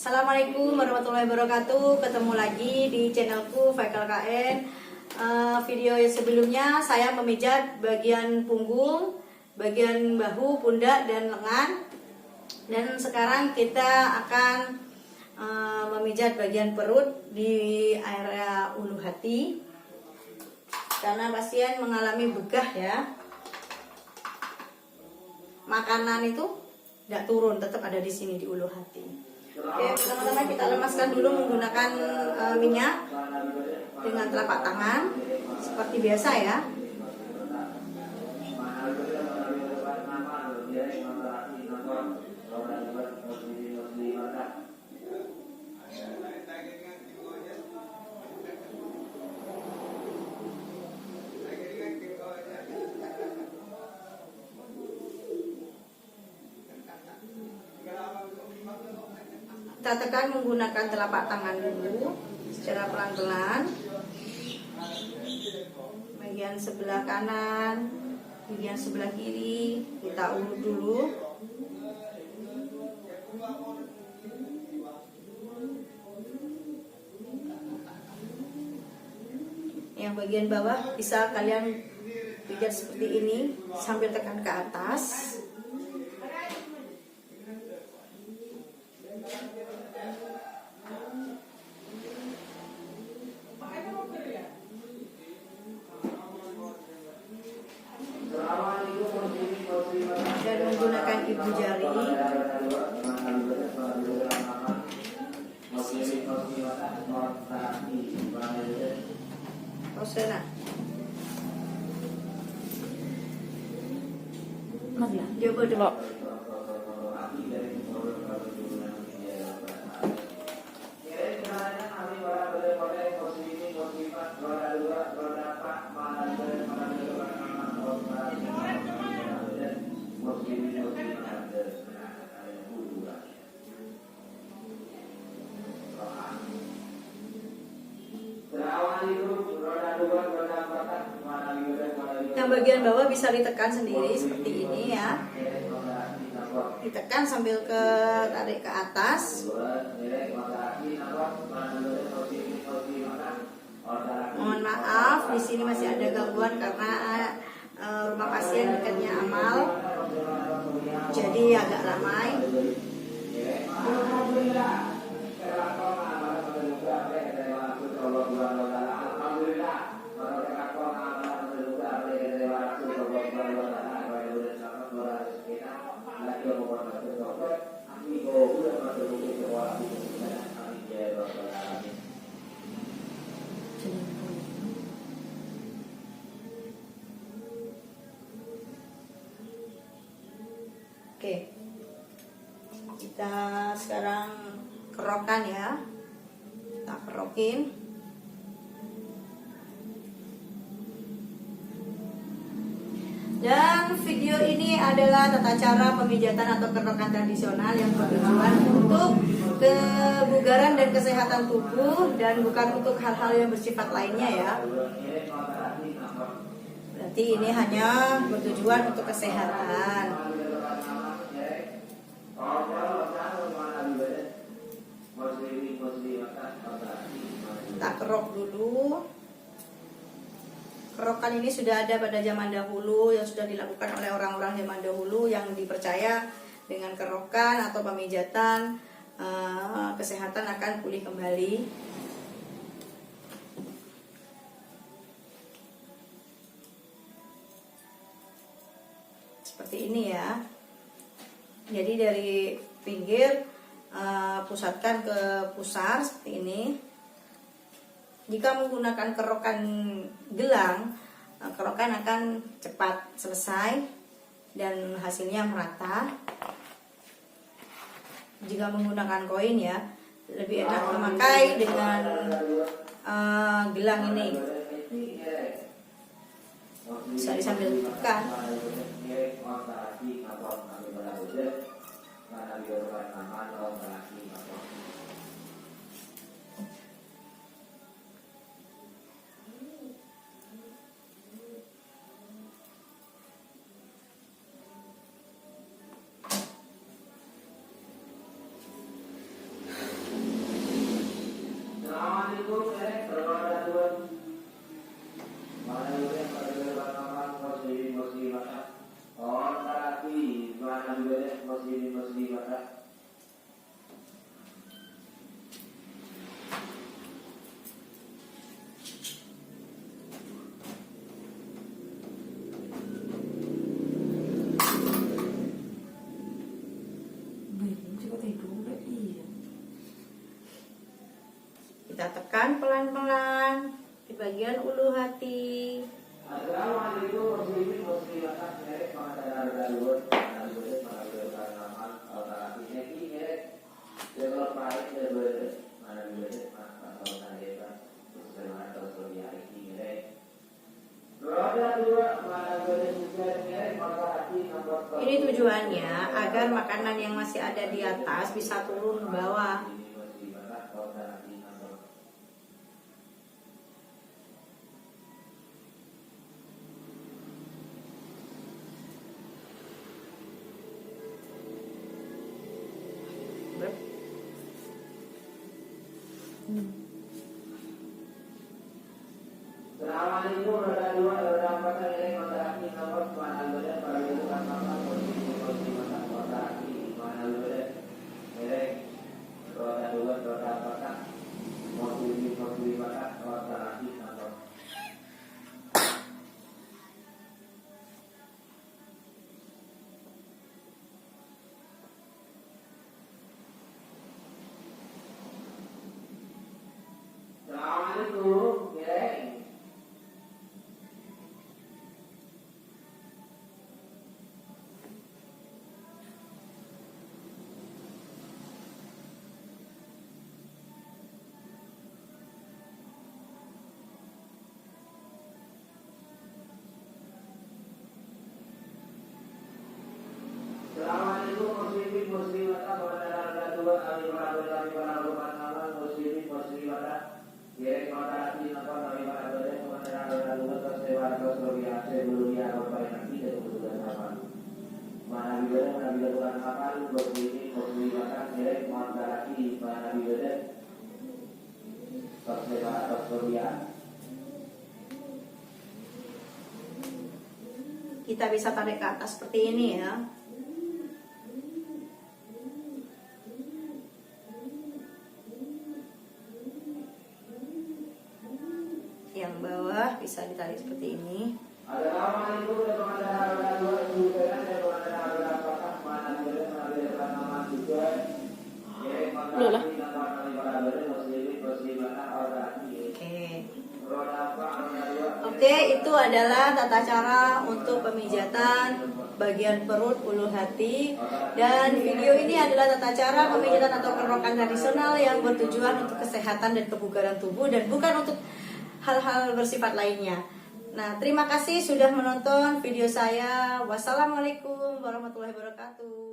Assalamualaikum warahmatullahi wabarakatuh. Ketemu lagi di channelku Faikal KN. Video yang sebelumnya saya memijat bagian punggung, bagian bahu, pundak, dan lengan. Dan sekarang kita akan memijat bagian perut di area ulu hati. Karena pasien mengalami begah ya. Makanan itu tidak turun, tetap ada di sini di ulu hati. Oke, pertama-tama kita lemaskan dulu menggunakan minyak dengan telapak tangan seperti biasa ya. Kita tekan menggunakan telapak tangan dulu secara pelan-pelan. Bagian sebelah kanan, bagian sebelah kiri kita urut dulu. Yang bagian bawah bisa kalian pijat seperti ini sambil tekan ke atas. Dan menggunakan ibu jari Rosena coba dulu. Yang bagian bawah bisa ditekan sendiri seperti ini ya. Ditekan sambil tarik ke atas. Mohon maaf, di sini masih ada gangguan karena rumah pasien dekatnya amal, jadi agak ramai. Oke, kita sekarang kerokan ya, kita kerokin. Dan video ini adalah tata cara pemijatan atau kerokan tradisional yang bertujuan untuk kebugaran dan kesehatan tubuh dan bukan untuk hal-hal yang bersifat lainnya ya. Berarti ini hanya bertujuan untuk kesehatan. Kita kerok dulu. Kerokan ini sudah ada pada zaman dahulu, yang sudah dilakukan oleh orang-orang zaman dahulu yang dipercaya dengan kerokan atau pemijatan kesehatan akan pulih kembali. Seperti ini ya. Jadi dari pinggir pusatkan ke pusar seperti ini. Jika menggunakan kerokan gelang, kerokan akan cepat selesai dan hasilnya merata. Jika menggunakan koin ya, lebih enak memakai dengan gelang ini. Bisa disambil tekan. Kita tekan pelan-pelan di bagian ulu hati. Ini tujuannya agar makanan yang masih ada di atas bisa turun ke bawah. Kita bisa tarik ke atas seperti ini ya. Yang bawah bisa ditarik seperti ini. Loh. Oke, itu adalah tata cara untuk pemijatan bagian perut ulu hati. Dan video ini adalah tata cara pemijatan atau kerokan tradisional yang bertujuan untuk kesehatan dan kebugaran tubuh dan bukan untuk hal-hal bersifat lainnya. Nah, terima kasih sudah menonton video saya. Wassalamualaikum warahmatullahi wabarakatuh.